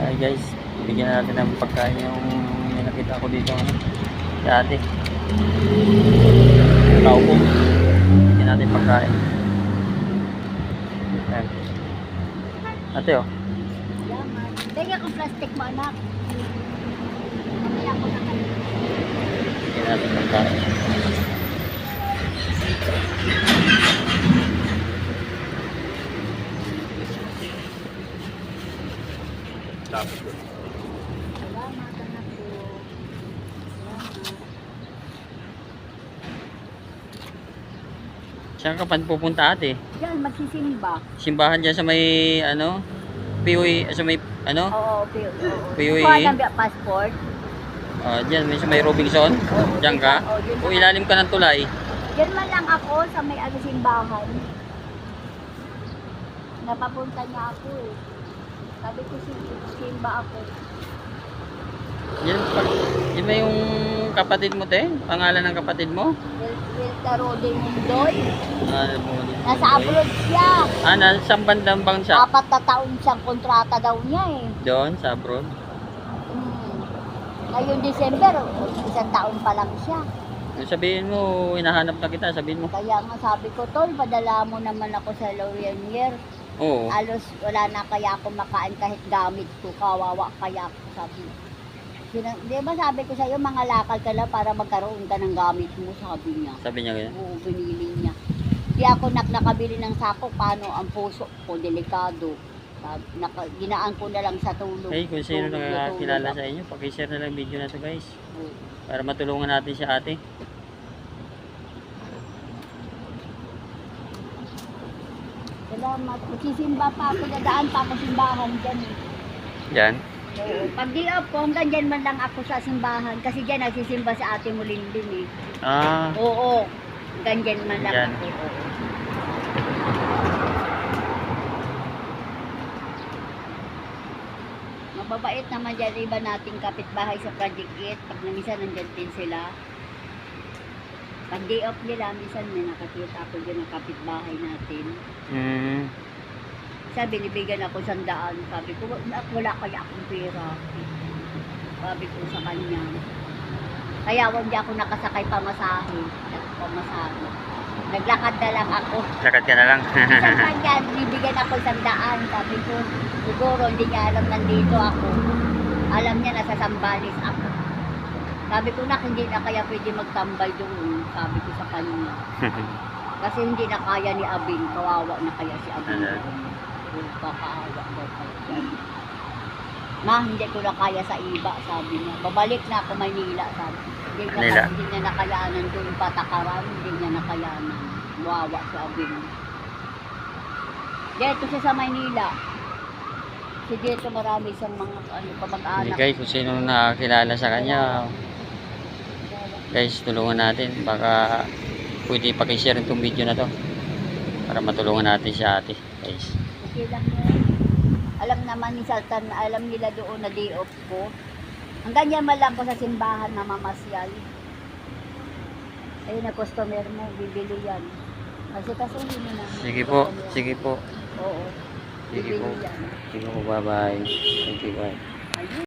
Ay guys, bigyan natin ng pagkain yung may nakita ko dito si ate. Kaupo. Bigyan natin pagkain. Ayan. Ate oh. Salamat. Tingnan ko plastic mo anak. Mamaya ko na kayo. Bigyan natin pagkain. Tapos Salamat anak ko. Salamat. saan ka pa pupunta ate? Diyan, magsisimba. Simbahan dyan sa may ano? PUE, sa may ano? Oo, okay. PUE. Kuha ng passport. Dyan, may sa may Robinson. Diyan ka? O ilalim ka ng tulay. Diyan man lang ako sa may simbahan. Napapunta niya ako eh. Sabi ko simba ako. Yan ba yung kapatid mo te? Pangalan ng kapatid mo? Wiltaro de Mundoy. Nasa Nasa abroad siya. nasa bandang bang siya? 4 na taon siyang kontrata daw niya eh. Doon, sa abroad. Ngayon December, 1 taon pa lang siya. Sabihin mo, hinahanap na kita, sabihin mo. Kaya nga sabi ko, Tol, padala mo naman ako sa Laurianier. Oo. Alos wala na kaya ako makain kahit gamit ko, kawawa kaya ako, sabi. Di ba sabi ko sa'yo, mga lakal ka lang para magkaroon ka ng gamit mo, sabi niya. Sabi niya ganyan? Oo, binili niya. Di ako nakabili ng sako, paano ang puso ko, delikado. Ginaan ko na lang sa tulog. Hey, kung sino Tulog na nakakilala tulog sa inyo, pakishare na lang video na to guys. ako. Para matulungan natin si ate. Salamat. Magsisimba pa ako, dadaan pa ako simbahan dyan eh. Yan. Oo. Pag di ako, hanggang dyan man lang ako sa simbahan. Kasi dyan nagsisimba sa ate mo Lindin eh. Ah, Oo. Hanggang dyan man lang Dyan. ako. Oo. Mababait naman dyan iba nating kapitbahay sa Project 8. Pag minsan nandyan din sila. Pag day off nila, minsan may nakakita ako dyan ng kapitbahay natin. Sabi, binibigyan ako 100. Sabi ko, wala kaya akong pera. Sabi ko sa kanya. Kaya huwag niya ako nakasakay pamasahe. Naglakad na lang ako. lakad ka na lang. Sa kanya, bibigyan ako 100. Sabi ko, siguro hindi niya alam nandito ako. Alam niya nasa Sambales ako. Sabi ko, hindi na kaya pwede magtambay doon. Sabi ko sa kanya. Kasi hindi na kaya ni Abing. Kawawa na kaya si Abing. Kakaawa daw kaya. Ma, hindi ko na kaya sa iba, sabi niya. Babalik na ako Maynila, sabi. Hindi niya nakayanan doon patakaran, hindi niya nakayanan. Wawa si Abing. Dito siya sa Maynila. Si dito marami siyang mga kamag-anak. Hindi guys, kung sino nakakilala sa kanya, guys, tulungan natin. Baka pwede pakishare itong video na to para matulungan natin si ate guys. Okay lang yan. Alam naman ni Sultan, alam nila doon na day off ko. Hanggang yan man lang ko sa simbahan na mamasyal. Ayun na customer mo, bibili yan. Kasi kasuhin mo na. Sige po, sige po. Oo. Sige po. Bibili yan. Sige po, bye bye. Thank you guys. Ayun.